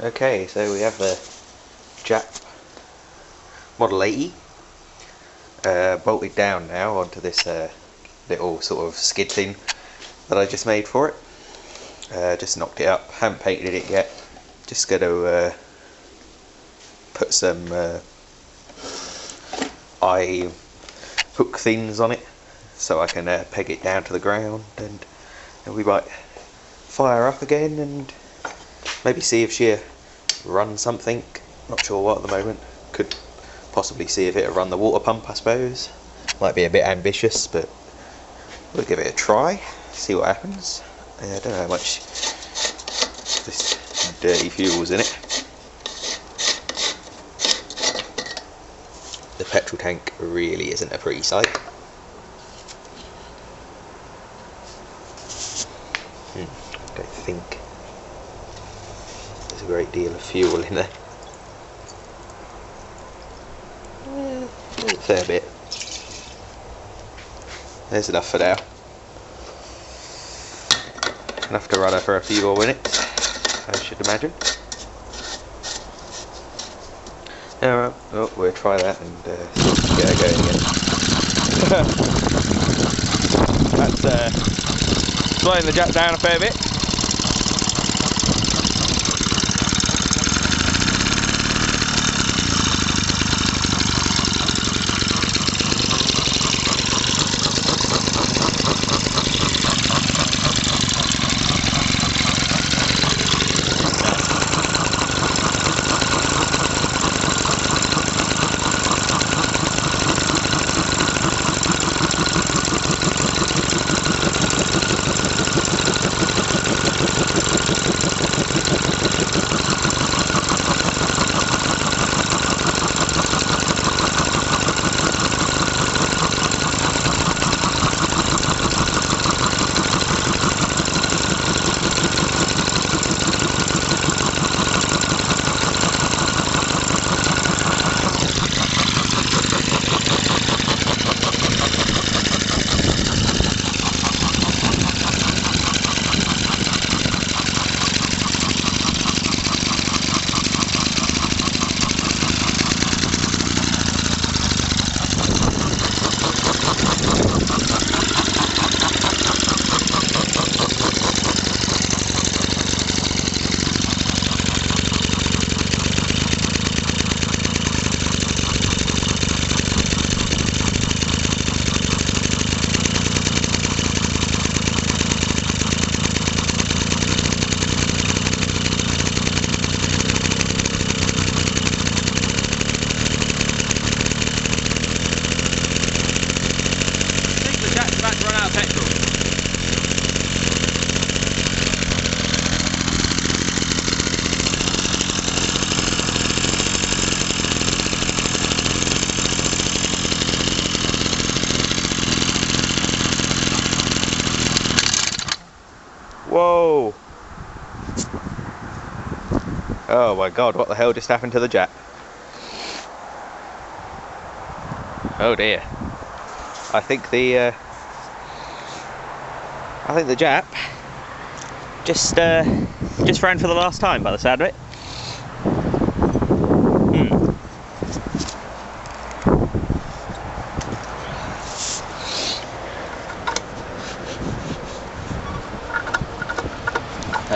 Okay, so we have the J.A.P Model 80 bolted down now onto this little sort of skid thing that I just made for it. Just knocked it up, haven't painted it yet. Just going to put some eye hook things on it so I can peg it down to the ground, and we might fire up again and maybe see if she'll run something. Not sure what at the moment. Could possibly see if it'll run the water pump, I suppose. Might be a bit ambitious, but we'll give it a try, see what happens. I don't know how much this dirty fuel's in it. The petrol tank really isn't a pretty sight. Don't think there's a great deal of fuel in there. A fair bit. There's enough for now. Enough to run her for a few more minutes, I should imagine. Alright, well, we'll try that and get her going again. That's slowing the J.A.P down a fair bit. Whoa! Oh my god, what the hell just happened to the J.A.P? Oh dear. I think the J.A.P just ran for the last time by the sound of it.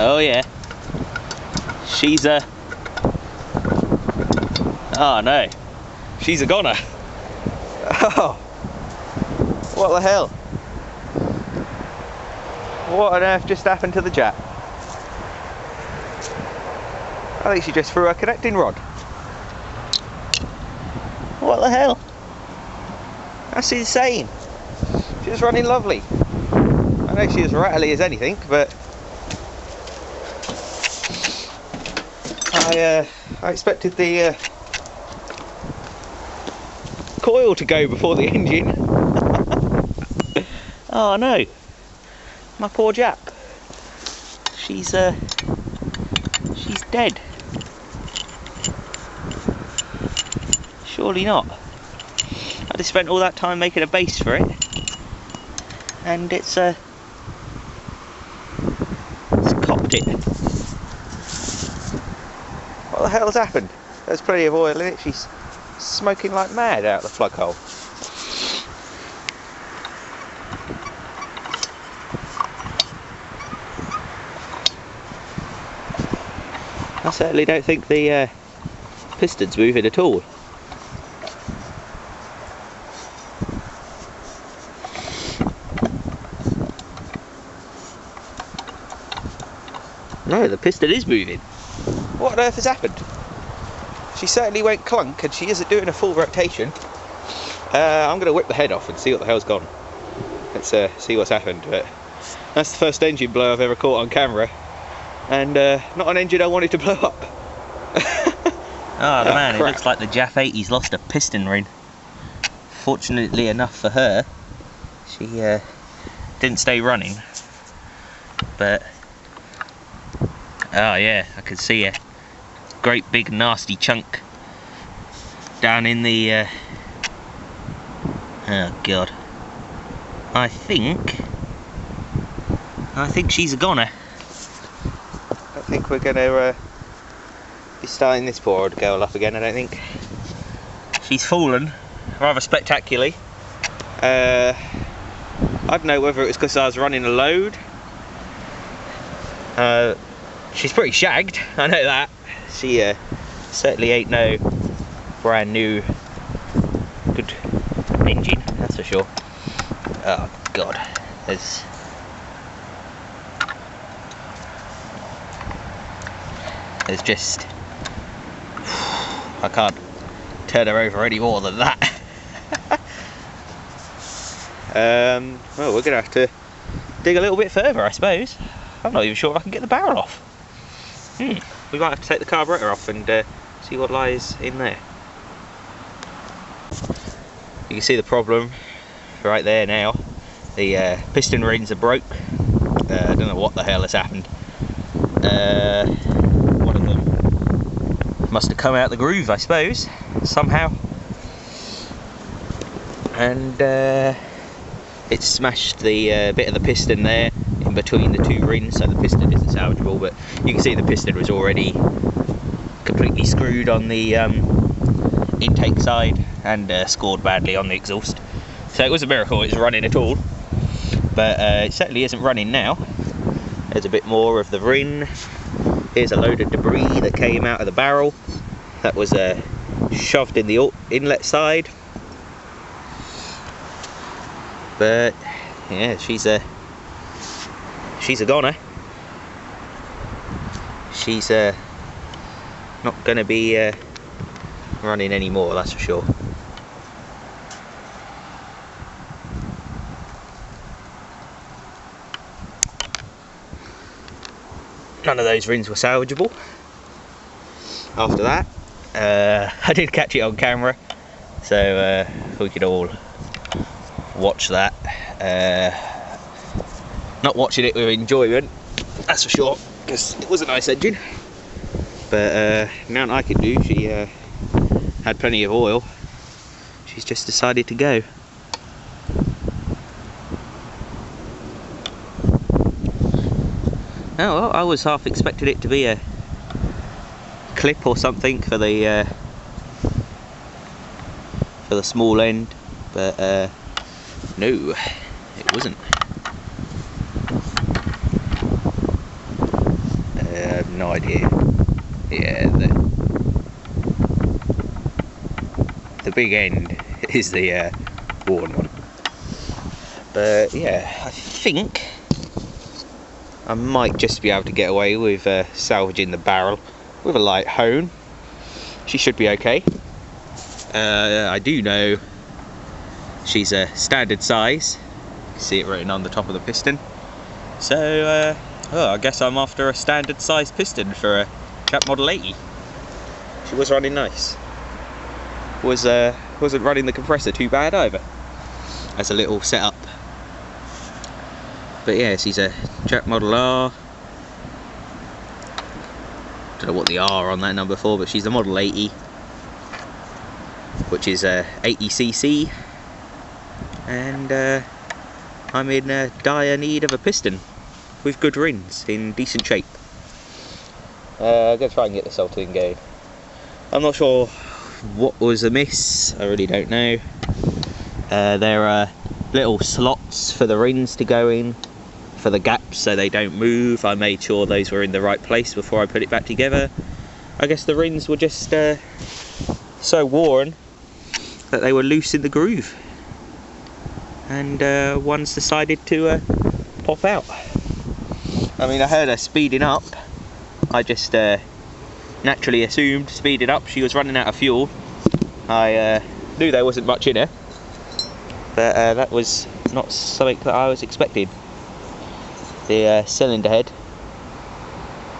Oh yeah. She's a... Oh no. She's a goner. Oh. What the hell? What on earth just happened to the J.A.P? I think she just threw her connecting rod. What the hell? That's insane. She was running lovely. I know she was rattly as anything, but I expected the coil to go before the engine. Oh no, my poor J.A.P. She's dead. Surely not. I just spent all that time making a base for it, and it's copped it. What the hell's happened? There's plenty of oil in it. She's smoking like mad out the plug hole. I certainly don't think the piston's moving at all. No, the piston is moving. What on earth has happened? She certainly went clunk and she isn't doing a full rotation. I'm going to whip the head off and see what the hell's gone. Let's see what's happened. But that's the first engine blow I've ever caught on camera. And not an engine I wanted to blow up. Oh man, crap. It looks like the J.A.P.'s lost a piston ring. Fortunately enough for her, she didn't stay running. But oh yeah, I can see a great big nasty chunk down in the oh god. I think she's a goner. I think we're gonna be starting this poor old girl up again, I don't think. She's fallen rather spectacularly. I don't know whether it was because I was running a load. She's pretty shagged, I know that. She certainly ain't no brand new good engine, that's for sure. Oh god, there's just, I can't turn her over any more than that. Well, we're gonna have to dig a little bit further, I suppose. I'm not even sure if I can get the barrel off. We might have to take the carburetor off and see what lies in there. You can see the problem right there now. The piston rings are broke. I don't know what the hell has happened. One of them must have come out the groove, I suppose, somehow. And it smashed the bit of the piston there in between the two rings, so the piston isn't salvageable, but you can see the piston was already completely screwed on the intake side and scored badly on the exhaust. So it was a miracle it was running at all, but it certainly isn't running now. There's a bit more of the ring. Here's a load of debris that came out of the barrel that was shoved in the inlet side. But yeah, she's a goner. She's not going to be running anymore, that's for sure. None of those rings were salvageable. After that, I did catch it on camera, so we could all watch that. Not watching it with enjoyment, that's for sure, because it was a nice engine. But nothing I could do. She had plenty of oil. She's just decided to go. Oh well, I was half expecting it to be a clip or something for the small end, but no, it wasn't. I have no idea. Yeah, the big end is the worn one. But yeah, I think I might just be able to get away with salvaging the barrel with a light hone. She should be okay. I do know she's a standard size. You can see it written on the top of the piston. So I guess I'm after a standard size piston for a J.A.P Model 80. She was running nice. Wasn't running the compressor too bad either, as a little setup. But yeah, she's a J.A.P Model R. Don't know what the R on that number for, but she's a Model 80, which is 80cc, and I'm in dire need of a piston with good rings in decent shape. I'm going to try and get this whole thing going. I'm not sure what was amiss, I really don't know. There are little slots for the rings to go in for the gaps so they don't move. I made sure those were in the right place before I put it back together. I guess the rings were just so worn that they were loose in the groove, and one's decided to pop out. I mean, I heard her speeding up. I just naturally assumed speeding up she was running out of fuel. I knew there wasn't much in her, but that was not something that I was expecting. The cylinder head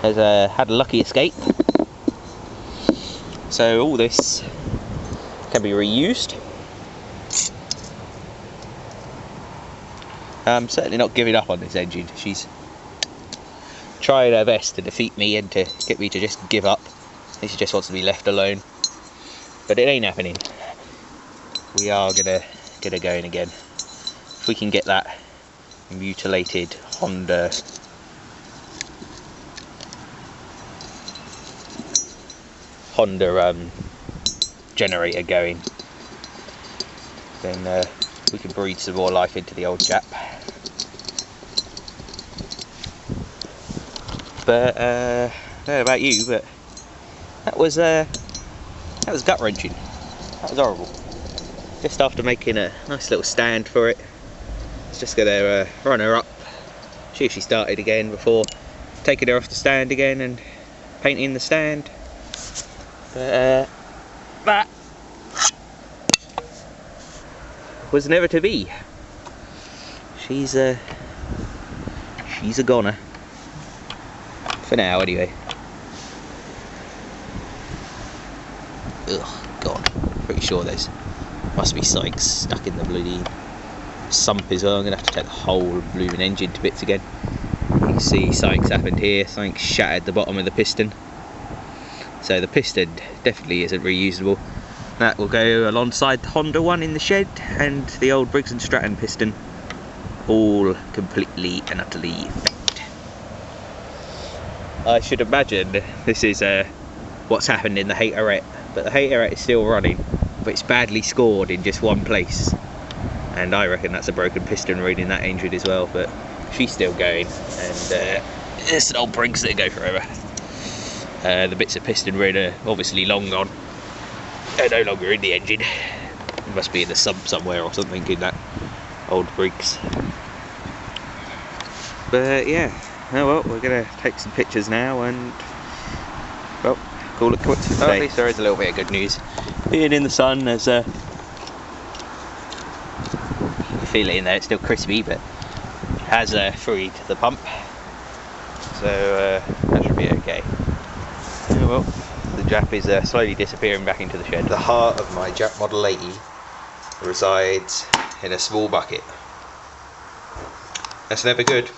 has had a lucky escape, so all this can be reused. I'm certainly not giving up on this engine. She's trying her best to defeat me and to get me to just give up. She just wants to be left alone, but it ain't happening. We are gonna get her going again. If we can get that mutilated Honda generator going, then we can breathe some more life into the old J.A.P. But I don't know about you, but that was gut wrenching. That was horrible. Just after making a nice little stand for it, I was just gonna run her up, see if she started again before taking her off the stand again and painting the stand. But that was never to be. She's a goner. For now, anyway. Ugh, God. Pretty sure there's must be something stuck in the bloody sump as well. I'm gonna have to take the whole blooming engine to bits again. You can see something's happened here. Something shattered the bottom of the piston. So the piston definitely isn't reusable. That will go alongside the Honda one in the shed and the old Briggs & Stratton piston, all completely and utterly faked. I should imagine this is what's happened in the haterette, but the haterette is still running, but it's badly scored in just one place, and I reckon that's a broken piston ring in that engine as well, but she's still going, and it's an old Briggs that go forever. The bits of piston ring are obviously long gone. They're no longer in the engine. It must be in the sump somewhere or something in that old Briggs. But yeah, oh well, we're going to take some pictures now and, well, call it quits for today. At least there is a little bit of good news. Being in the sun, there's you feel it in there, it's still crispy, but it has freed the pump. So that should be okay. Oh well. The J.A.P is slowly disappearing back into the shed. The heart of my J.A.P Model 80 resides in a small bucket. That's never good.